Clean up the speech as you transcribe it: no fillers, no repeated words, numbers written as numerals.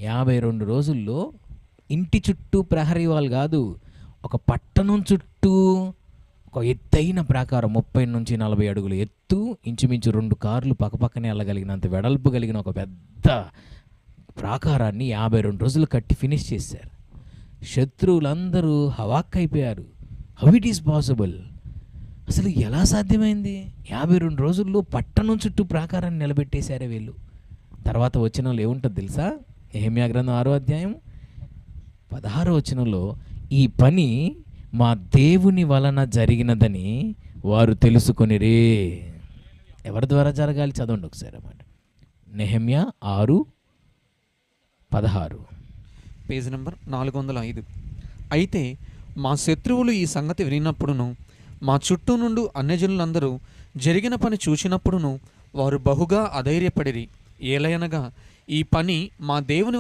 52 రోజుల్లో ఇంటి చుట్టూ ప్రహరీ వాళ్ళు కాదు, ఒక పట్టణం చుట్టూ ఒక ఎత్తైన ప్రాకారం 30-40 అడుగులు ఎత్తు, ఇంచుమించు 2 కార్లు పక్కపక్కనే వెళ్ళగలిగినంత వెడల్పు కలిగిన ఒక పెద్ద ప్రాకారాన్ని 52 రోజులు కట్టి ఫినిష్ చేశారు. శత్రువులందరూ హవాక్కైపోయారు. How it is possible? అసలు ఎలా సాధ్యమైంది? 52 రోజుల్లో పట్టణం చుట్టూ ప్రాకారాన్ని నిలబెట్టేశారే వీళ్ళు. తర్వాత వచనంలో ఏముంటుంది తెలుసా? నెహెమ్యా గ్రంథం 6వ అధ్యాయం 16వ వచనంలో, ఈ పని మా దేవుని వలన జరిగినదని వారు తెలుసుకొనిరే. ఎవరి ద్వారా జరగాలి? చదవండి ఒకసారి అన్నమాట. Nehemiah 6:16, page number 405. అయితే మా శత్రువులు ఈ సంగతి వినినప్పుడును, మా చుట్టూ నుండి అన్యజనులందరూ జరిగిన పని చూచినప్పుడును వారు బహుగా అధైర్యపడిరి. ఏలయనగా ఈ పని మా దేవుని